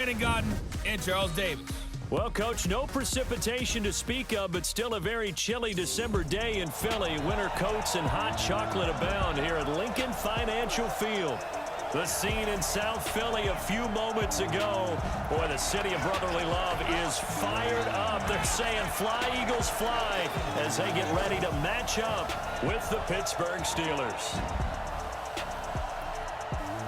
Brandon Godden and Charles Davis. Well, Coach, no precipitation to speak of, but still a very chilly December day in Philly. Winter coats and hot chocolate abound here at Lincoln Financial Field. The scene in South Philly a few moments ago. Boy, the city of brotherly love is fired up. They're saying, "Fly, Eagles, fly," as they get ready to match up with the Pittsburgh Steelers.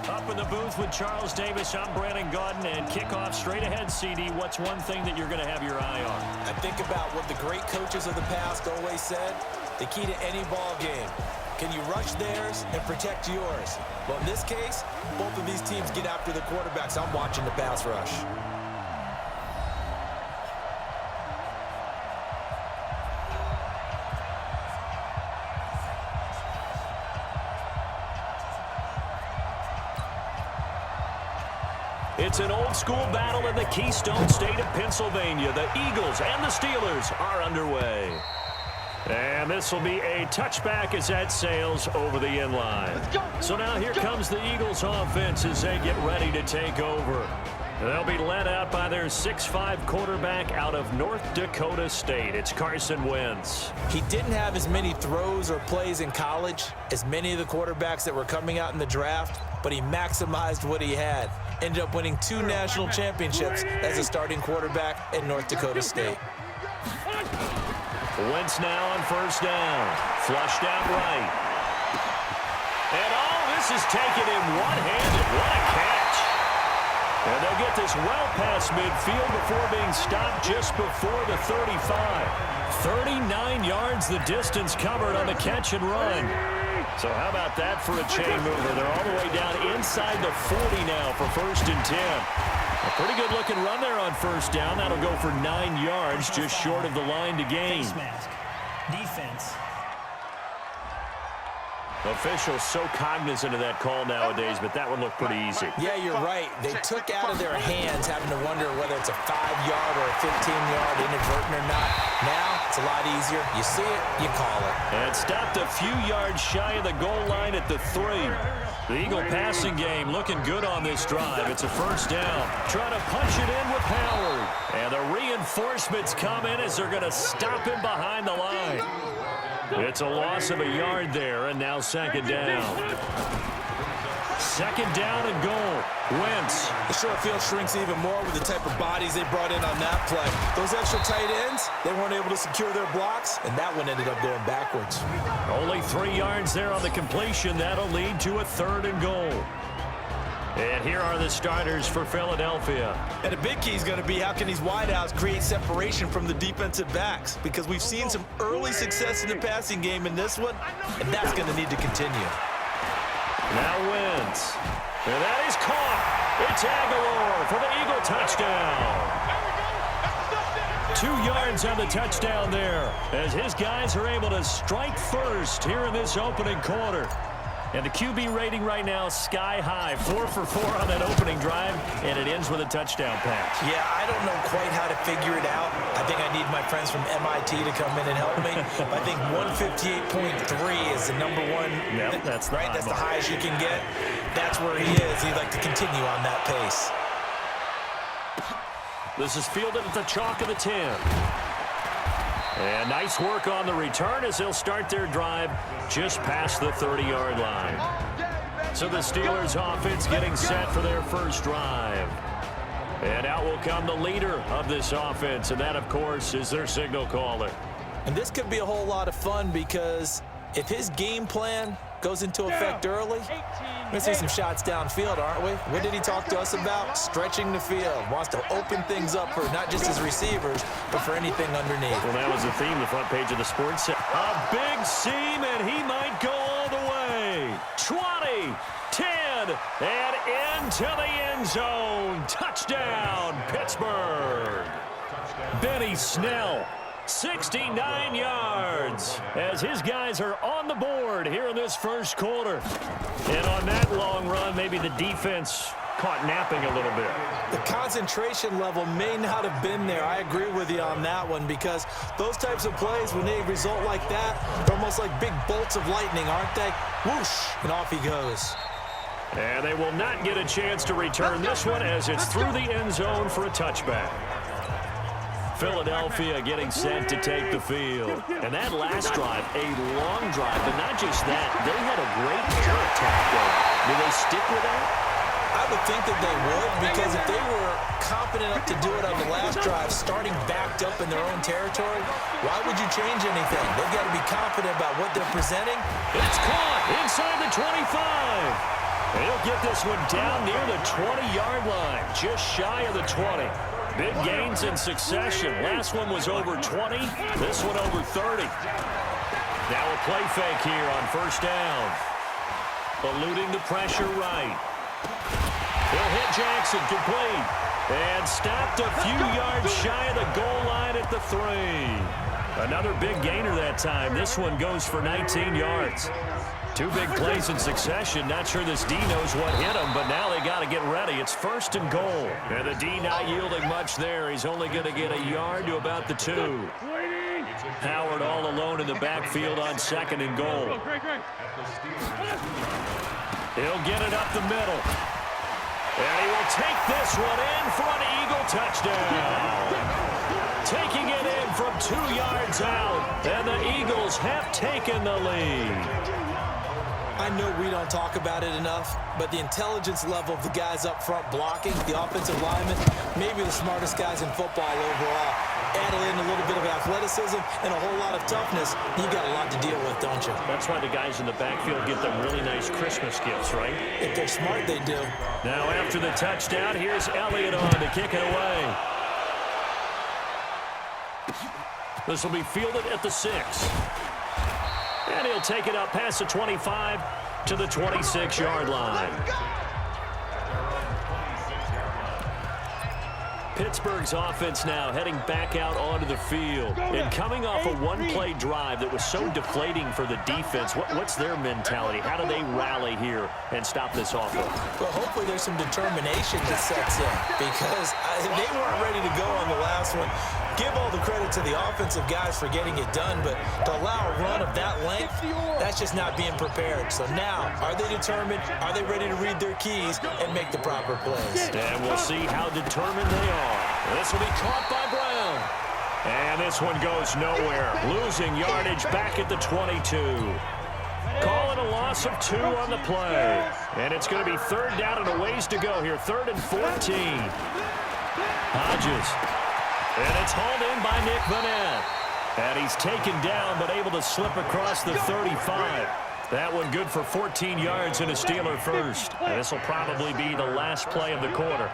Up in the booth with Charles Davis, I'm Brandon Godden, and kickoff straight ahead, CD. What's one thing that you're going to have your eye on? I think about what the great coaches of the past always said. The key to any ball game. Can you rush theirs and protect yours? Well, in this case, both of these teams get after the quarterbacks. I'm watching the pass rush. It's an old-school battle in the Keystone State of Pennsylvania. The Eagles and the Steelers are underway. And this will be a touchback as that sails over the inline. So now here comes the Eagles offense as they get ready to take over. They'll be led out by their 6'5" quarterback out of North Dakota State. It's Carson Wentz. He didn't have as many throws or plays in college as many of the quarterbacks that were coming out in the draft, but he maximized what he had. Ended up winning 2 national championships as a starting quarterback at North Dakota State. Wentz now on first down. Flushed out right. And this is taken in one-handed. What a catch. And they'll get this well past midfield before being stopped just before the 35. 39 yards the distance covered on the catch and run. So how about that for a chain mover? They're all the way down inside the 40 now for 1st and 10. A pretty good looking run there on first down. That'll go for 9 yards, just short of the line to gain. Face mask. Defense. Officials so cognizant of that call nowadays, but that one looked pretty easy. Yeah, you're right. They took out of their hands having to wonder whether it's a 5-yard or a 15-yard inadvertent or not. Now, it's a lot easier. You see it, you call it. And stopped a few yards shy of the goal line at the 3. The Eagle passing game looking good on this drive. It's a first down. Trying to punch it in with Howard. And the reinforcements come in as they're going to stop him behind the line. It's a loss of a yard there, and now 2nd down. 2nd down and goal. Wentz. The short field shrinks even more with the type of bodies they brought in on that play. Those extra tight ends, they weren't able to secure their blocks, and that one ended up going backwards. Only 3 yards there on the completion. That'll lead to a 3rd and goal. And here are the starters for Philadelphia. And a big key is going to be how can these wideouts create separation from the defensive backs, because we've seen some early success in the passing game in this one, and that's going to need to continue. Now Wentz. And that is caught. It's Aguilar for the Eagle touchdown. 2 yards on the touchdown there as his guys are able to strike first here in this opening quarter. And the QB rating right now, sky high. 4 for 4 on that opening drive, and it ends with a touchdown pass. Yeah, I don't know quite how to figure it out. I think I need my friends from MIT to come in and help me. I think 158.3 is the number one. Yep, that's the right. high That's the mark. highest you can get. That's where he is. He'd like to continue on that pace. This is fielded at the chalk of the 10. And nice work on the return as they'll start their drive just past the 30-yard line. So the Steelers offense getting set for their first drive. And out will come the leader of this offense, and that, of course, is their signal caller. And this could be a whole lot of fun because if his game plan goes into effect early, we're going to see some shots downfield, aren't we? What did he talk to us about? Stretching the field. Wants to open things up for not just his receivers, but for anything underneath. Well, that was the theme, the front page of the sports set. A big seam, and he might go all the way. 20, 10, and into the end zone. Touchdown, Pittsburgh. Benny Snell. 69 yards as his guys are on the board here in this first quarter. And on that long run, maybe the defense caught napping a little bit. The concentration level may not have been there. I agree with you on that one because those types of plays, when they result like that, they're almost like big bolts of lightning, aren't they? Whoosh, and off he goes. And they will not get a chance to return this one as it's through the end zone for a touchback. Philadelphia getting set to take the field. And that last drive, a long drive, but not just that. They had a great air attack going. Do they stick with that? I would think that they would, because if they were confident enough to do it on the last drive, starting backed up in their own territory, why would you change anything? They've got to be confident about what they're presenting. It's caught inside the 25. He'll get this one down near the 20-yard line, just shy of the 20. Big gains in succession. Last one was over 20. This one over 30. Now a play fake here on first down. Eluding the pressure right. He'll hit Jackson, complete. And stopped a few yards shy of the goal line at the 3. Another big gainer that time. This one goes for 19 yards. Two big plays in succession. Not sure this D knows what hit him, but now they got to get ready. It's first and goal. And the D not yielding much there. He's only going to get a yard to about the 2. Howard all alone in the backfield on second and goal. He'll get it up the middle. And he will take this one in for an Eagle touchdown. Taking it in from 2 yards out. And the Eagles have taken the lead. I know we don't talk about it enough, but the intelligence level of the guys up front blocking, the offensive linemen, maybe the smartest guys in football overall. Add in a little bit of athleticism and a whole lot of toughness, you got a lot to deal with, don't you? That's why the guys in the backfield get them really nice Christmas gifts, right? If they're smart, they do. Now after the touchdown, here's Elliott on to kick it away. This will be fielded at the 6. And he'll take it up past the 25 to the 26-yard line. Pittsburgh's offense now heading back out onto the field. And coming off a one-play drive that was so deflating for the defense, what's their mentality? How do they rally here and stop this offense? Well, hopefully there's some determination that sets in, because they weren't ready to go on the last one. Give all the credit to the offensive guys for getting it done, but to allow a run of that length, that's just not being prepared. So now, are they determined? Are they ready to read their keys and make the proper plays? And we'll see how determined they are. This will be caught by Brown. And this one goes nowhere. Losing yardage back at the 22. Calling a loss of 2 on the play. And it's going to be third down and a ways to go here. 3rd and 14. Hodges. And it's hauled in by Nick Vanette. And he's taken down but able to slip across the 35. That one good for 14 yards and a Steeler first. And this will probably be the last play of the quarter.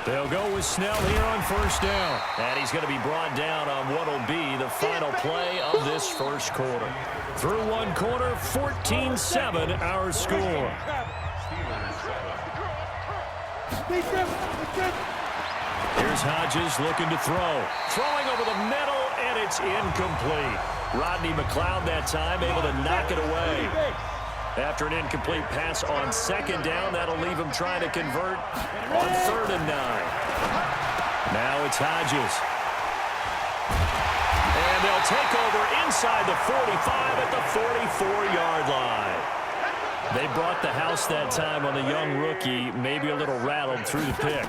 They'll go with Snell here on first down. And he's going to be brought down on what will be the final play of this first quarter. Through one quarter, 14-7 our score. Here's Hodges looking to throw. Throwing over the middle, and it's incomplete. Rodney McLeod that time able to knock it away. After an incomplete pass on second down, that'll leave him trying to convert on 3rd and 9. Now it's Hodges. And they'll take over inside the 45 at the 44-yard line. They brought the house that time on the young rookie, maybe a little rattled through the pick.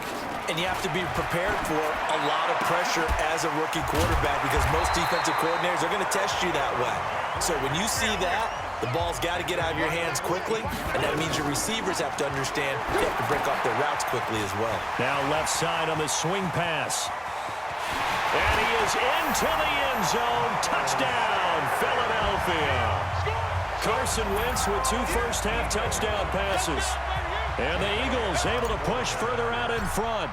And you have to be prepared for a lot of pressure as a rookie quarterback, because most defensive coordinators are going to test you that way. So when you see that, the ball's got to get out of your hands quickly, and that means your receivers have to understand they have to break off their routes quickly as well. Now left side on the swing pass. And he is into the end zone. Touchdown, Philadelphia. Carson Wentz with 2 first-half touchdown passes. And the Eagles able to push further out in front.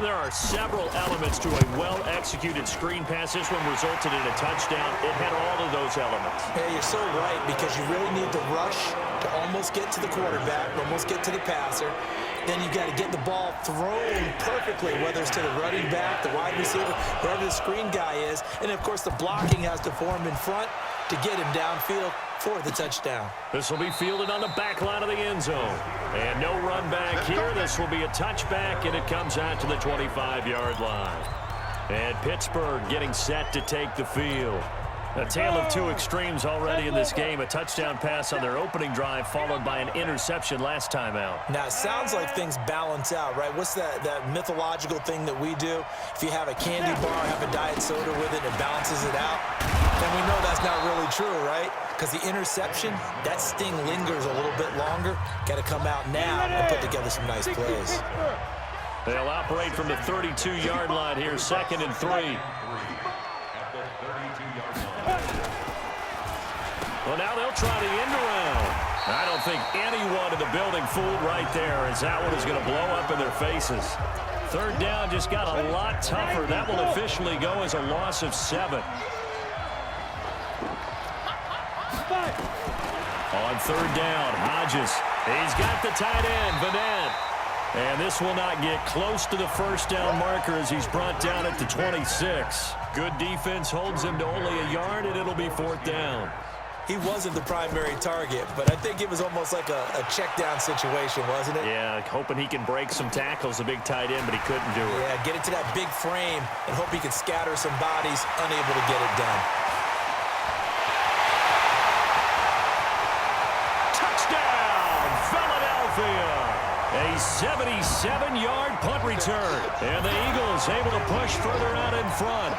There are several elements to a well-executed screen pass. This one resulted in a touchdown. It had all of those elements. Yeah, you're so right, because you really need to rush to almost get to the quarterback, almost get to the passer. Then you got to get the ball thrown perfectly, whether it's to the running back, the wide receiver, wherever the screen guy is. And, of course, the blocking has to form in front to get him downfield for the touchdown. This will be fielded on the back line of the end zone. And no run back here. This will be a touchback, and it comes out to the 25-yard line. And Pittsburgh getting set to take the field. A tale of two extremes already in this game. A touchdown pass on their opening drive followed by an interception last time out. Now, it sounds like things balance out, right? What's that mythological thing that we do? If you have a candy bar, have a diet soda with it, it balances it out. And we know that's not really true, right? Because the interception, that sting lingers a little bit longer. Got to come out now and put together some nice plays. They'll operate from the 32-yard line here, 2nd and 3. Well, now they'll try the end around. I don't think anyone in the building fooled right there, as that one is going to blow up in their faces. 3rd down just got a lot tougher. That will officially go as a loss of 7. On 3rd down, Hodges. He's got the tight end, Vanette. And this will not get close to the 1st down marker as he's brought down at the 26. Good defense holds him to only a yard, and it'll be 4th down. He wasn't the primary target, but I think it was almost like a check-down situation, wasn't it? Yeah, hoping he can break some tackles, a big tight end, but he couldn't do it. Yeah, get it to that big frame and hope he can scatter some bodies, unable to get it done. Touchdown, Philadelphia! A 77-yard punt return, and the Eagles able to push further out in front.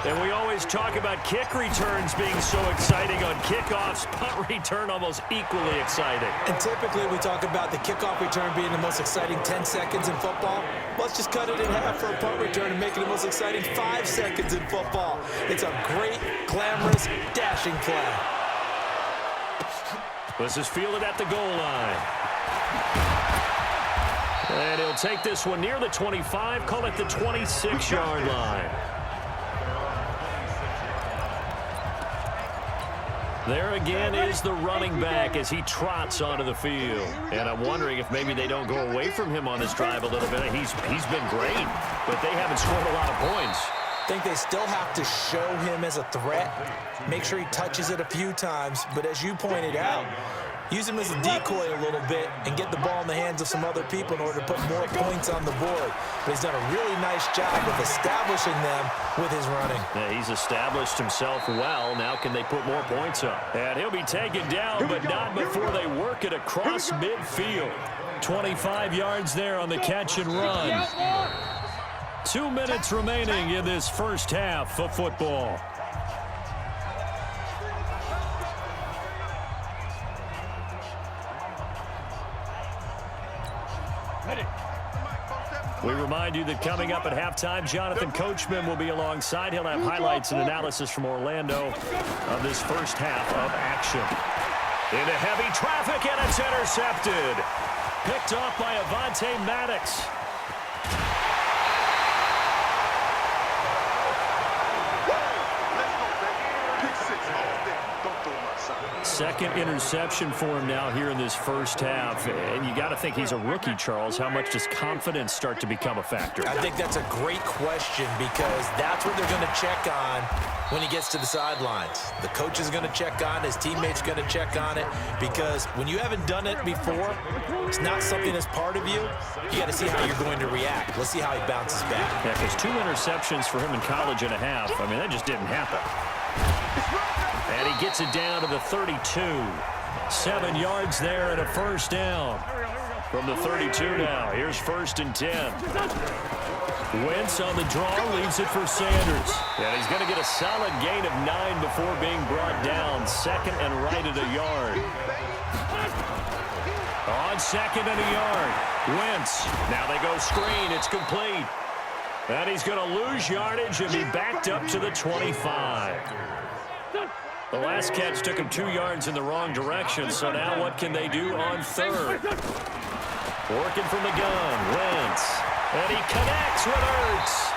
And we always talk about kick returns being so exciting on kickoffs. Punt return almost equally exciting. And typically we talk about the kickoff return being the most exciting 10 seconds in football. Let's just cut it in half for a punt return and make it the most exciting 5 seconds in football. It's a great, glamorous, dashing play. This is fielded at the goal line. And he'll take this one near the 25, call it the 26-yard line. There again is the running back as he trots onto the field. And I'm wondering if maybe they don't go away from him on this drive a little bit. He's been great, but they haven't scored a lot of points. I think they still have to show him as a threat, make sure he touches it a few times. But as you pointed out, use him as a decoy a little bit and get the ball in the hands of some other people in order to put more points on the board. But he's done a really nice job of establishing them with his running. Yeah, he's established himself well. Now can they put more points up? And he'll be taken down, but not before they work it across midfield. 25 yards there on the catch and run. 2 minutes remaining in this first half of football. We remind you that coming up at halftime, Jonathan Coachman will be alongside. He'll have highlights and analysis from Orlando of this first half of action. Into heavy traffic, and it's intercepted. Picked off by Avonte Maddox. Second interception for him now here in this first half. And you got to think he's a rookie, Charles. How much does confidence start to become a factor? I think that's a great question because that's what they're going to check on when he gets to the sidelines. The coach is going to check on it. His teammates are going to check on it because when you haven't done it before, it's not something that's part of you. You got to see how you're going to react. Let's see how he bounces back. Yeah, because 2 interceptions for him in college and a half. I mean, that just didn't happen. And he gets it down to the 32. 7 yards there and a first down. From the 32 now, here's 1st and 10. Wentz on the draw, leaves it for Sanders. And he's going to get a solid gain of 9 before being brought down. 2nd and right at a yard. On 2nd and a yard, Wentz. Now they go screen, it's complete. And he's going to lose yardage and be backed up to the 25. The last catch took him 2 yards in the wrong direction, so now what can they do on 3rd? Working from the gun, Wentz. And he connects with Ertz.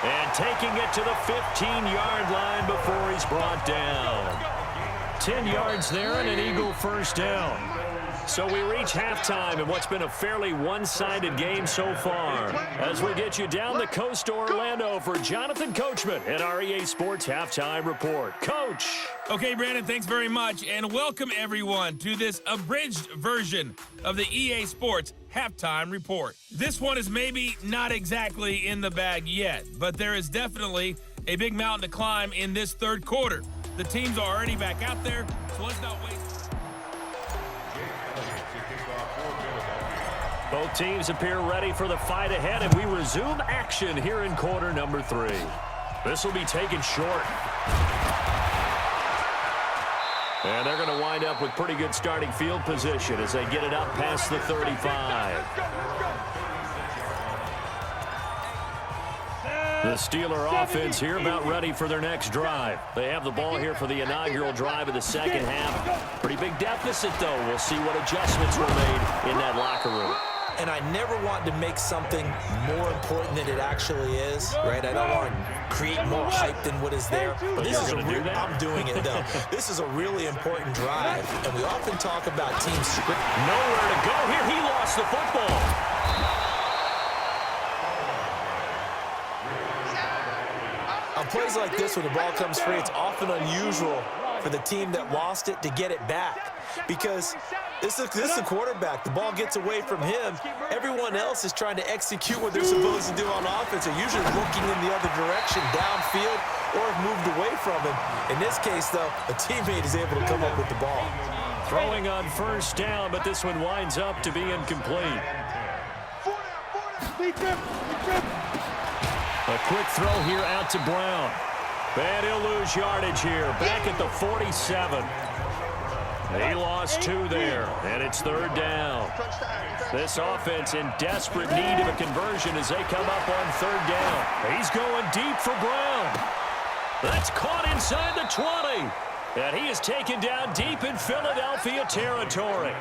And taking it to the 15-yard line before he's brought down. 10 yards there and an Eagle first down. So we reach halftime in what's been a fairly one-sided game so far. As we get you down the coast to Orlando for Jonathan Coachman at our EA Sports Halftime Report. Coach! Okay, Brandon, thanks very much, and welcome everyone to this abridged version of the EA Sports Halftime Report. This one is maybe not exactly in the bag yet, but there is definitely A big mountain to climb in this third quarter. The teams are already back out there, so let's not waste. Both teams appear ready for the fight ahead, and we resume action here in quarter number 3. This will be taken short. And they're going to wind up with pretty good starting field position as they get it up past the 35. The Steeler offense here about ready for their next drive. They have the ball here for the inaugural drive of the second half. Pretty big deficit, though. We'll see what adjustments were made in that locker room. And I never want to make something more important than it actually is, right? I don't want to create more hype than what is there. But this is a real, I'm doing it, though. This is a really important drive. And we often talk about team script. Nowhere to go here. He lost the football. On plays like this, when the ball comes free, it's often unusual for the team that lost it to get it back. Because this is the quarterback. The ball gets away from him. Everyone else is trying to execute what they're supposed to do on offense. They're usually looking in the other direction, downfield, or have moved away from him. In this case, though, a teammate is able to come up with the ball. Throwing on first down, but this one winds up to be incomplete. A quick throw here out to Brown. And he'll lose yardage here. Back at the 47. He lost 2 there, and it's third down. This offense in desperate need of a conversion as they come up on third down. He's going deep for Brown. That's caught inside the 20. And he is taken down deep in Philadelphia territory.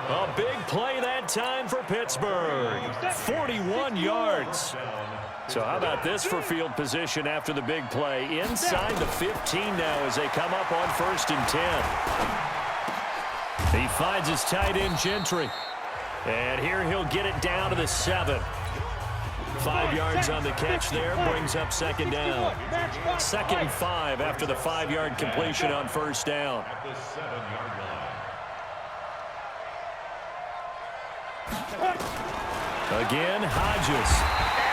A big play that time for Pittsburgh. 41 yards. So how about this for field position after the big play? Inside the 15 now as they come up on 1st and 10. He finds his tight end, Gentry. And here he'll get it down to the 7. 5 yards on the catch there, brings up second down. 2nd and 5 after the 5-yard completion on first down. Again, Hodges.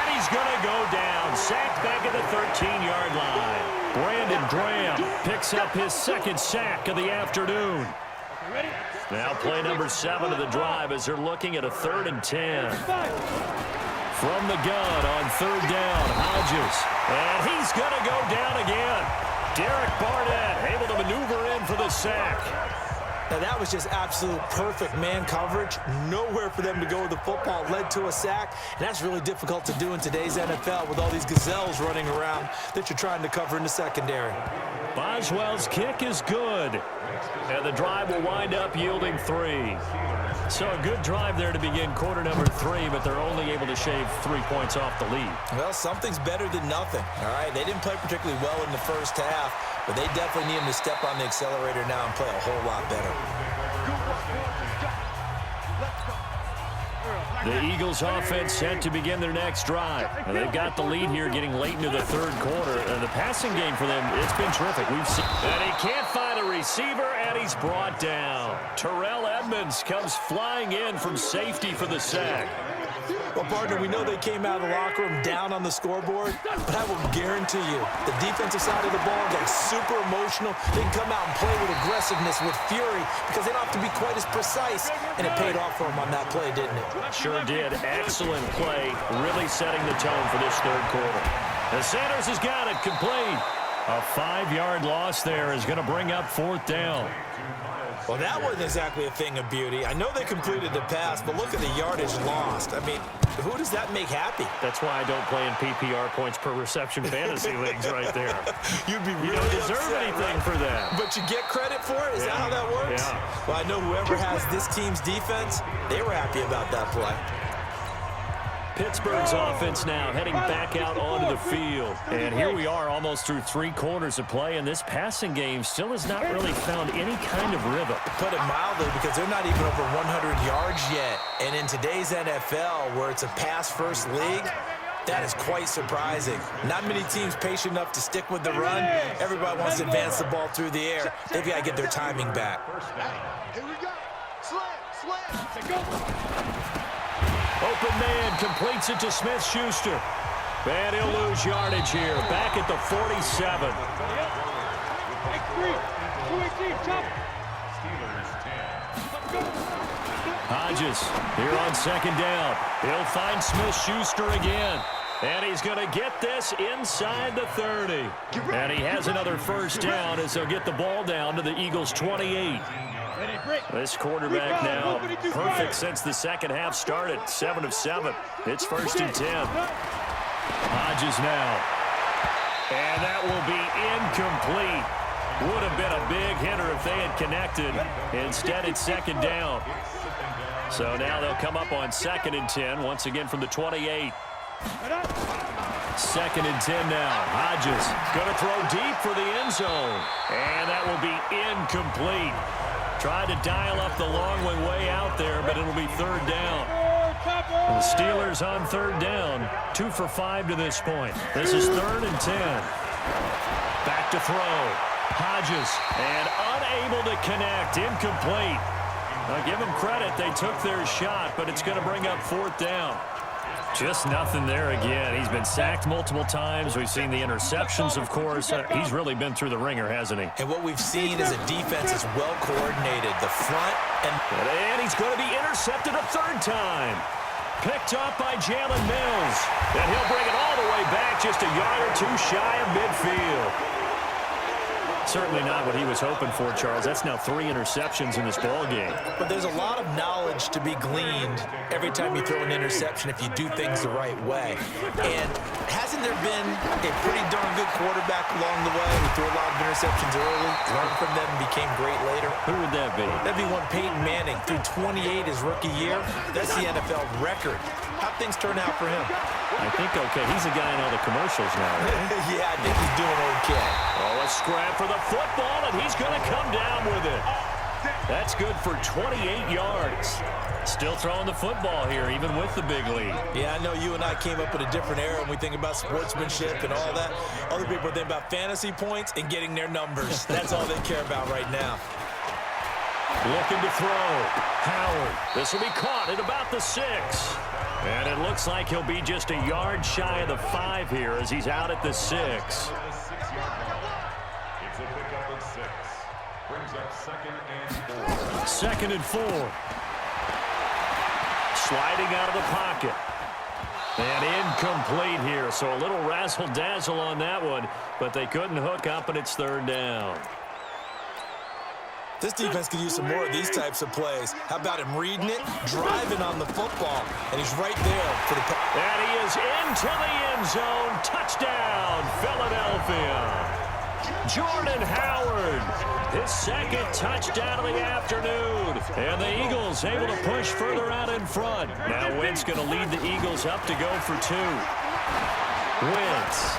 And he's going to go down. Sacked back at the 13-yard line. Brandon Graham picks up his 2nd sack of the afternoon. Now play number 7 of the drive as they're looking at a 3rd and 10. From the gun on 3rd down, Hodges. And he's going to go down again. Derek Barnett able to maneuver in for the sack. Now, that was just absolute perfect man coverage. Nowhere for them to go with the football. Led to a sack, and that's really difficult to do in today's NFL with all these gazelles running around that you're trying to cover in the secondary. Boswell's kick is good, and the drive will wind up yielding 3. So a good drive there to begin quarter number 3, but they're only able to shave 3 points off the lead. Well, something's better than nothing, all right? They didn't play particularly well in the first half, but they definitely need him to step on the accelerator now and play a whole lot better. The Eagles offense set to begin their next drive. And they've got the lead here getting late into the 3rd quarter. And the passing game for them, it's been terrific. We've seen, and he can't find a receiver, and he's brought down. Terrell Edmonds comes flying in from safety for the sack. Well, partner, we know they came out of the locker room down on the scoreboard, but I will guarantee you the defensive side of the ball got super emotional. They can come out and play with aggressiveness, with fury, because they don't have to be quite as precise, and it paid off for them on that play, didn't it? Sure did. Excellent play, really setting the tone for this 3rd quarter. And Sanders has got it complete. A 5-yard loss there is going to bring up 4th down. Well, that wasn't exactly a thing of beauty. I know they completed the pass, but look at the yardage lost. I mean, who does that make happy? That's why I don't play in PPR points per reception fantasy leagues right there. You'd be really You don't deserve upset, anything right? for that. But you get credit for it? Is that how that works? Yeah. Well, I know whoever has this team's defense, they were happy about that play. Pittsburgh's offense now heading back out onto the field. And here we are almost through 3 quarters of play, and this passing game still has not really found any kind of rhythm. Put it mildly, because they're not even over 100 yards yet. And in today's NFL, where it's a pass-first league, that is quite surprising. Not many teams patient enough to stick with the run. Everybody wants to advance the ball through the air. They've got to get their timing back. Here we go. Slam. Go. Open man completes it to Smith-Schuster. And he'll lose yardage here. Back at the 47. Hodges here on second down. He'll find Smith-Schuster again. And he's going to get this inside the 30. And he has another first down as they'll get the ball down to the Eagles' 28. This quarterback now perfect since the second half started. 7 of 7. It's 1st and 10. Hodges now. And that will be incomplete. Would have been a big hitter if they had connected. Instead, it's second down. So now they'll come up on 2nd and 10, once again from the 28. 2nd and 10 now. Hodges going to throw deep for the end zone. And that will be incomplete. Tried to dial up the long one way out there, but it'll be 3rd down. The Steelers on 3rd down. 2 for 5 to this point. This is 3rd and 10. Back to throw. Hodges, and unable to connect. Incomplete. I'll give them credit. They took their shot, but it's going to bring up 4th down. Just nothing there again. He's been sacked multiple times. We've seen the interceptions, of course. He's really been through the ringer, hasn't he? And what we've seen is a defense is well coordinated. The front and he's going to be intercepted a 3rd time. Picked up by Jalen Mills. And he'll bring it all the way back just a yard or 2 shy of midfield. Certainly not what he was hoping for, Charles. That's now 3 interceptions in this ball game. But there's a lot of knowledge to be gleaned every time you throw an interception if you do things the right way. And hasn't there been a pretty darn good quarterback along the way who threw a lot of interceptions early, learned from them, and became great later? Who would that be? That'd be one Peyton Manning. Threw 28 his rookie year. That's the NFL record. How'd things turn out for him? I think okay. He's a guy in all the commercials now, right? Yeah, I think he's doing okay. Oh, a scrap for the football, and he's going to come down with it. That's good for 28 yards. Still throwing the football here, even with the big lead. Yeah, I know you and I came up in a different era when we think about sportsmanship and all that. Other people think about fantasy points and getting their numbers. That's all they care about right now. Looking to throw. Howard. This will be caught at about the 6. And it looks like he'll be just a yard shy of the 5 here as he's out at the 6. It's a pickup at 6. Brings up 2nd and 4. Sliding out of the pocket. And incomplete here. So a little razzle-dazzle on that one, but they couldn't hook up, and it's 3rd down. This defense could use some more of these types of plays. How about him reading it, driving on the football, and he's right there for the... And he is into the end zone. Touchdown, Philadelphia. Jordan Howard, his 2nd touchdown of the afternoon. And the Eagles able to push further out in front. Now Wentz going to lead the Eagles up to go for 2. Wentz.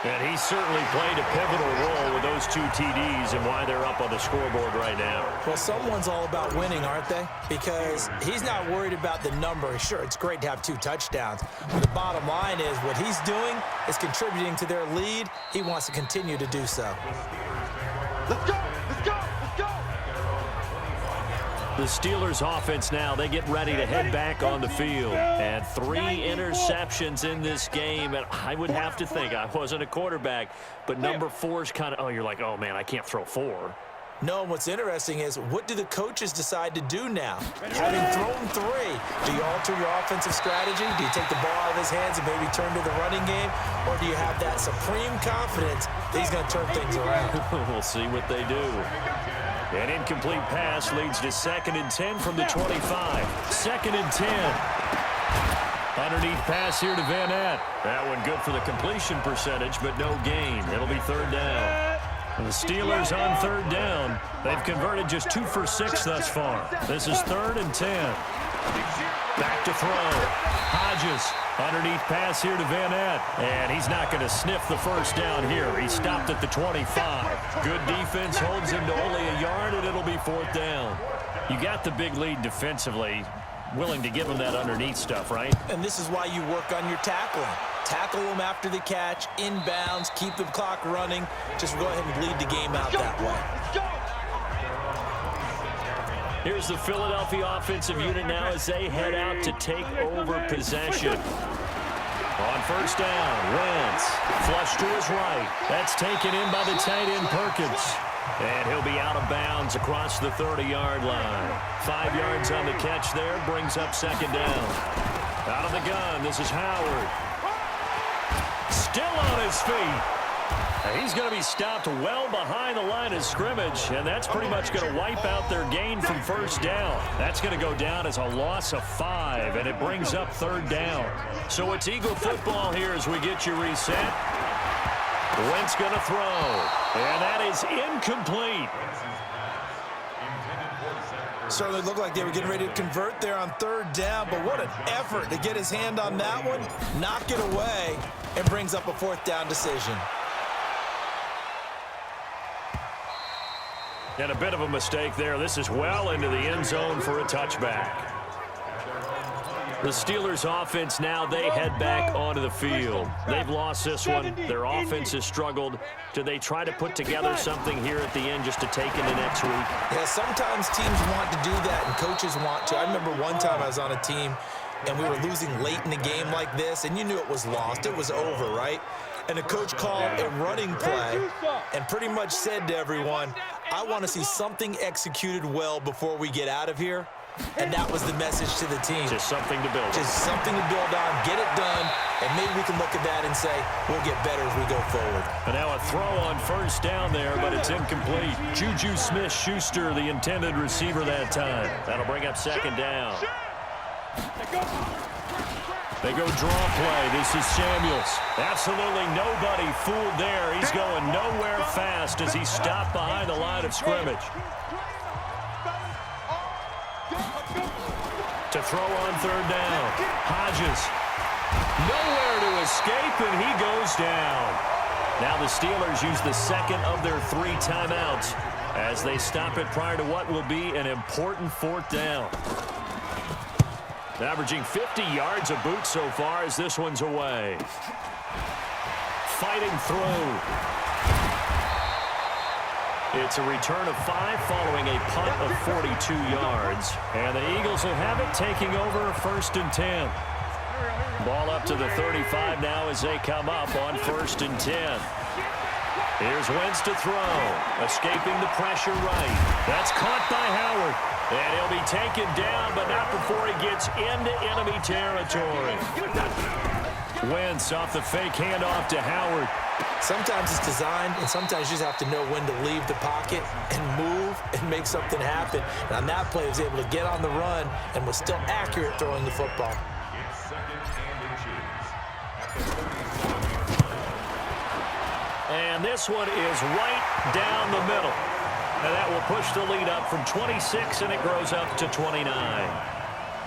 And he certainly played a pivotal role with those 2 TDs and why they're up on the scoreboard right now. Well, someone's all about winning, aren't they? Because he's not worried about the number. Sure, it's great to have 2 touchdowns. But the bottom line is what he's doing is contributing to their lead. He wants to continue to do so. Let's go! Let's go! Let's go! The Steelers offense now, they get ready to head back on the field. And 3 interceptions in this game. And I would have to think, I wasn't a quarterback, but number 4 is kind of, oh, you're like, oh, man, I can't throw 4. No, and what's interesting is what do the coaches decide to do now? Having thrown 3, do you alter your offensive strategy? Do you take the ball out of his hands and maybe turn to the running game? Or do you have that supreme confidence that he's going to turn things around? We'll see what they do. An incomplete pass leads to 2nd and 10 from the 25. 2nd and 10. Underneath pass here to Van Ness. That one good for the completion percentage, but no gain. It'll be 3rd down. And the Steelers on 3rd down. They've converted just 2 for 6 thus far. This is 3rd and 10. Back to throw. Hodges. Underneath pass here to Van Ness. And he's not going to sniff the first down here. He stopped at the 25. Good defense holds him to only a yard, and it'll be 4th down. You got the big lead defensively. Willing to give him that underneath stuff, right? And this is why you work on your tackling. Tackle them after the catch, inbounds, keep the clock running. Just go ahead and bleed the game out that way. Here's the Philadelphia offensive unit now as they head out to take over possession. On first down, Wentz. Flush to his right. That's taken in by the tight end, Perkins. And he'll be out of bounds across the 30-yard line. 5 yards on the catch there, brings up second down. Out of the gun, this is Howard. Still on his feet. He's going to be stopped well behind the line of scrimmage, and that's pretty much going to wipe out their gain from first down. That's going to go down as a loss of 5, and it brings up third down. So it's Eagle football here as we get you reset. Wentz going to throw, and that is incomplete. Certainly looked like they were getting ready to convert there on third down, but what an effort to get his hand on that one, knock it away, and brings up a fourth down decision. And a bit of a mistake there. This is well into the end zone for a touchback. The Steelers offense now, they head back onto the field. They've lost this one. Their offense has struggled. Do they try to put together something here at the end just to take into next week? Yeah, sometimes teams want to do that and coaches want to. I remember one time I was on a team and we were losing late in the game like this, and you knew it was lost. It was over, right? And the coach called a running play and pretty much said to everyone, I want to see something executed well before we get out of here. And that was the message to the team. Just something to build on. Just something to build on, get it done, and maybe we can look at that and say, we'll get better as we go forward. And now a throw on first down there, but it's incomplete. Juju Smith-Schuster, the intended receiver that time. That'll bring up second down. They go draw play. This is Samuels. Absolutely nobody fooled there. He's going nowhere fast as he's stopped behind the line of scrimmage. To throw on third down. Hodges. Nowhere to escape, and he goes down. Now the Steelers use the second of their 3 timeouts as they stop it prior to what will be an important fourth down. Averaging 50 yards a boot so far as this one's away. Fighting through. It's a return of 5 following a punt of 42 yards. And the Eagles will have it taking over first and 10. Ball up to the 35 now as they come up on first and 10. Here's Wentz to throw. Escaping the pressure right. That's caught by Howard. And he'll be taken down, but not before he gets into enemy territory. Wentz off the fake handoff to Howard. Sometimes it's designed, and sometimes you just have to know when to leave the pocket and move and make something happen. And on that play, he was able to get on the run and was still accurate throwing the football. And this one is right down the middle. And that will push the lead up from 26, and it grows up to 29.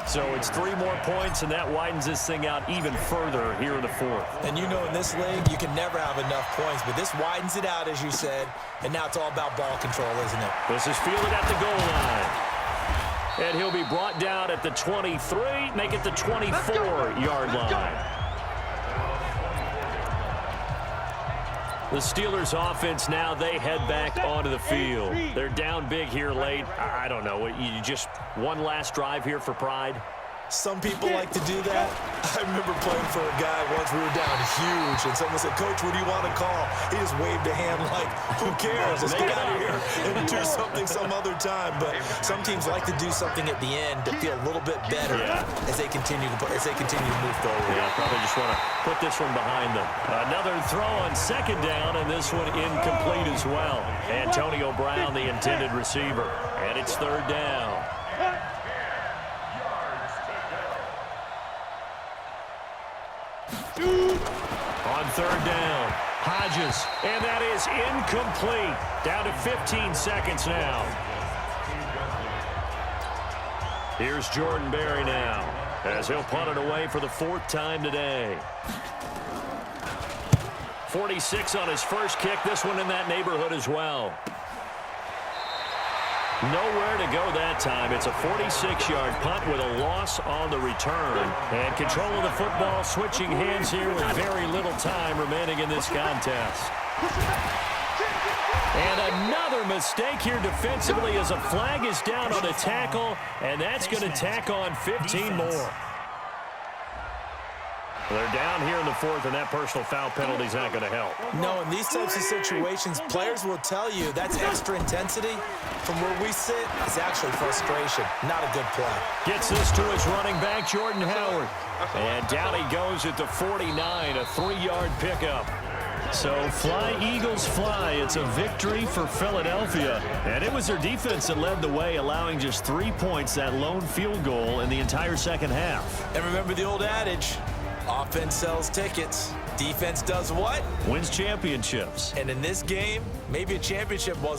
So it's 3 more points, and that widens this thing out even further here in the fourth. And you know in this league, you can never have enough points, but this widens it out, as you said, and now it's all about ball control, isn't it? This is fielded at the goal line. And he'll be brought down at the 23, make it the 24-yard line. The Steelers offense now, they head back onto the field. They're down big here late. I don't know. You just one last drive here for pride? Some people like to do that. I remember playing for a guy once. We were down huge, and someone said, Coach, what do you want to call? He just waved a hand like, who cares? Let's get out of here and do something some other time. But some teams like to do something at the end to feel a little bit better as they continue to move forward. Yeah, probably just want to put this one behind them. Another throw on second down, and this one incomplete as well. Antonio Brown, the intended receiver. And it's third down. On third down, Hodges, and that is incomplete. Down to 15 seconds now. Here's Jordan Berry now, as he'll punt it away for the 4th time today. 46 on his first kick, this one in that neighborhood as well. Nowhere to go that time. It's a 46-yard punt with a loss on the return. And control of the football switching hands here with very little time remaining in this contest. And another mistake here defensively as a flag is down on a tackle, and that's going to tack on 15 more. They're down here in the fourth, and that personal foul penalty is not going to help. No, in these types of situations, players will tell you that's extra intensity. From where we sit, it's actually frustration. Not a good play. Gets this to his running back, Jordan Howard. And down he goes at the 49, a 3-yard pickup. So fly, Eagles, fly. It's a victory for Philadelphia. And it was their defense that led the way, allowing just 3 points, that lone field goal in the entire second half. And remember the old adage, offense sells tickets. Defense does what? Wins championships. And in this game, maybe a championship was